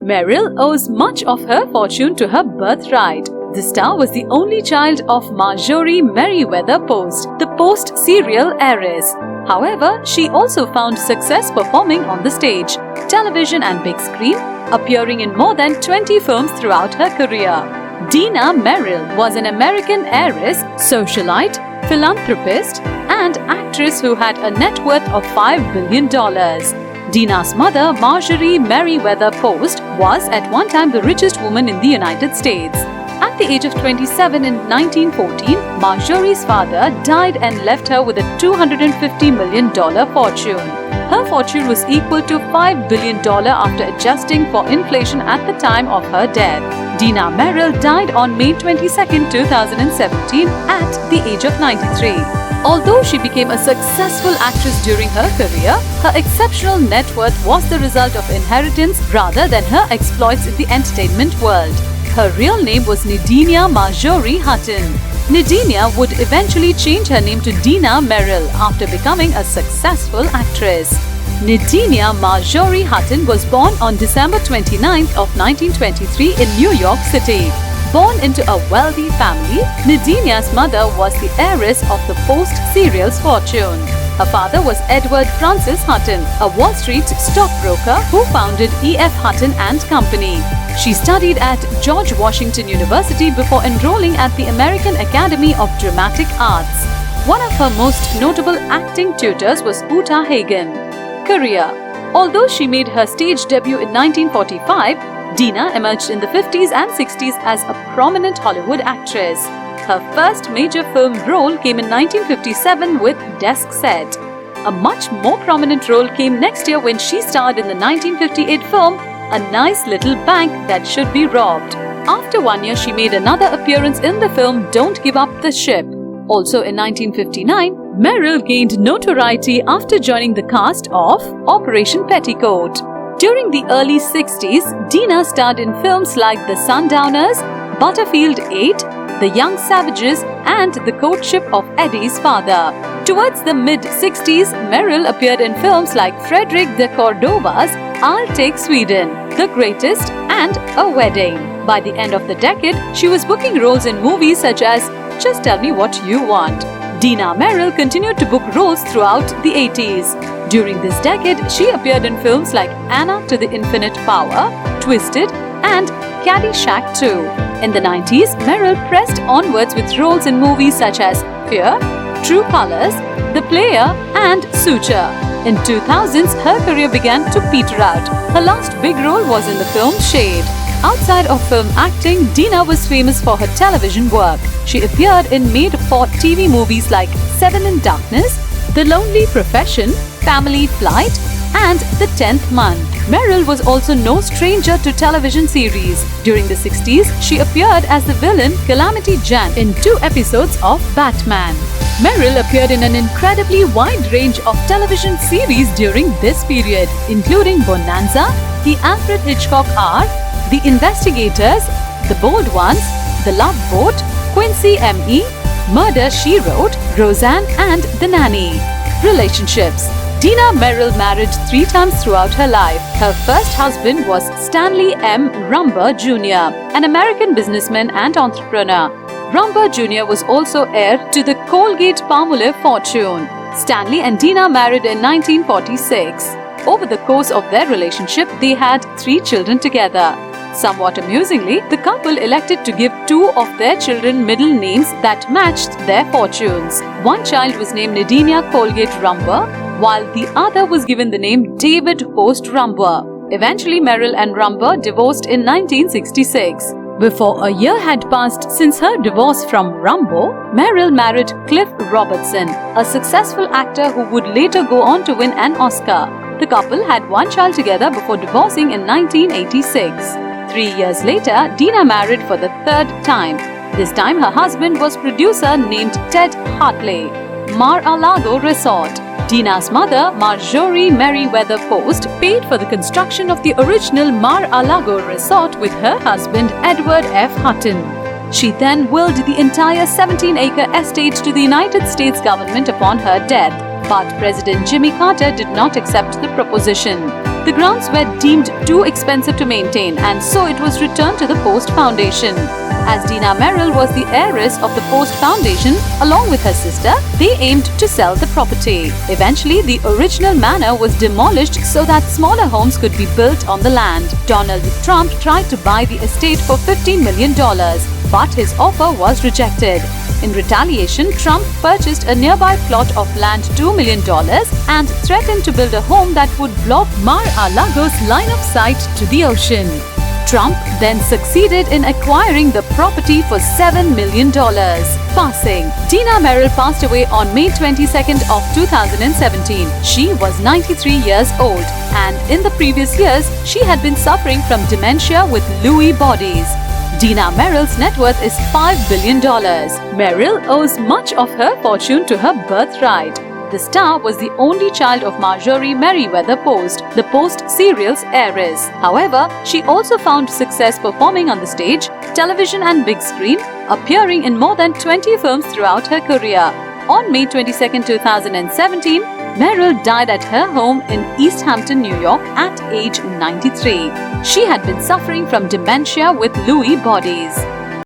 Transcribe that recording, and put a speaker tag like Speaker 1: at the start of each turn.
Speaker 1: Merrill owes much of her fortune to her birthright. The star was the only child of Marjorie Merriweather Post, the Post serial heiress. However, she also found success performing on the stage, television and big screen, appearing in more than 20 films throughout her career. Dina Merrill was an American heiress, socialite, philanthropist, and actress who had a net worth of $5 billion. Dina's mother, Marjorie Merriweather Post, was at one time the richest woman in the United States. At the age of 27 in 1914, Marjorie's father died and left her with a $250 million fortune. Her fortune was equal to $5 billion after adjusting for inflation at the time of her death. Dina Merrill died on May 22, 2017 at the age of 93. Although she became a successful actress during her career, her exceptional net worth was the result of inheritance rather than her exploits in the entertainment world. Her real name was Dina Marjorie Hutton. Dina would eventually change her name to Dina Merrill after becoming a successful actress. Dina Marjorie Hutton was born on December 29 of 1923 in New York City. Born into a wealthy family, Dina's mother was the heiress of the Post serial's fortune. Her father was Edward Francis Hutton, a Wall Street stockbroker who founded E.F. Hutton and Company. She studied at George Washington University before enrolling at the American Academy of Dramatic Arts. One of her most notable acting tutors was Uta Hagen. Career. Although she made her stage debut in 1945, Dina emerged in the 50s and 60s as a prominent Hollywood actress. Her first major film role came in 1957 with Desk Set. A much more prominent role came next year when she starred in the 1958 film A Nice Little Bank That Should Be Robbed. After 1 year, she made another appearance in the film Don't Give Up the Ship. Also in 1959, Merrill gained notoriety after joining the cast of Operation Petticoat. During the early 60s, Dina starred in films like The Sundowners, Butterfield 8, The Young Savages, and The Courtship of Eddie's Father. Towards the mid-60s, Merrill appeared in films like Frederick de Cordova's I'll Take Sweden, The Greatest, and A Wedding. By the end of the decade, she was booking roles in movies such as Just Tell Me What You Want. Dina Merrill continued to book roles throughout the 80s. During this decade, she appeared in films like Anna to the Infinite Power, Twisted, and Caddyshack II. In the 90s, Merrill pressed onwards with roles in movies such as Fear, True Colors, The Player, and Suture. In 2000s, her career began to peter out. Her last big role was in the film Shade. Outside of film acting, Dina was famous for her television work. She appeared in made-for-TV movies like Seven in Darkness, The Lonely Profession, Family Flight, and The 10th Month. Merrill was also no stranger to television series. During the 60s, she appeared as the villain Calamity Jane in 2 episodes of Batman. Merrill appeared in an incredibly wide range of television series during this period, including Bonanza, The Alfred Hitchcock Hour, The Investigators, The Bold Ones, The Love Boat, Quincy M.E., Murder, She Wrote, Roseanne, and The Nanny. Relationships. Dina Merrill married 3 times throughout her life. Her first husband was Stanley M. Rumber Jr., an American businessman and entrepreneur. Rumber Jr. was also heir to the Colgate-Palmolive fortune. Stanley and Dina married in 1946. Over the course of their relationship, they had 3 children together. Somewhat amusingly, the couple elected to give 2 of their children middle names that matched their fortunes. One child was named Dina Colgate Rumber, while the other was given the name David Post Rumber. Eventually, Merrill and Rumber divorced in 1966. Before a year had passed since her divorce from Rumbo, Merrill married Cliff Robertson, a successful actor who would later go on to win an Oscar. The couple had 1 child together before divorcing in 1986. 3 years later, Dina married for the 3rd time. This time, her husband was producer named Ted Hartley. Mar-a-Lago Resort. Dina's mother, Marjorie Merriweather Post, paid for the construction of the original Mar-a-Lago resort with her husband, Edward F. Hutton. She then willed the entire 17-acre estate to the United States government upon her death, but President Jimmy Carter did not accept the proposition. The grounds were deemed too expensive to maintain, and so it was returned to the Post Foundation. As Dina Merrill was the heiress of the Post Foundation, along with her sister, they aimed to sell the property. Eventually, the original manor was demolished so that smaller homes could be built on the land. Donald Trump tried to buy the estate for $15 million, but his offer was rejected. In retaliation, Trump purchased a nearby plot of land $2 million and threatened to build a home that would block Mar-a-Lago's line of sight to the ocean. Trump then succeeded in acquiring the property for $7 million. Passing. Dina Merrill passed away on May 22nd of 2017. She was 93 years old, and in the previous years, she had been suffering from dementia with Lewy bodies. Dina Merrill's net worth is $5 billion. Merrill owes much of her fortune to her birthright. The star was the only child of Marjorie Merriweather Post, the Post serial's heiress. However, she also found success performing on the stage, television and big screen, appearing in more than 20 films throughout her career. On May 22, 2017, Merrill died at her home in East Hampton, New York at age 93. She had been suffering from dementia with Lewy bodies.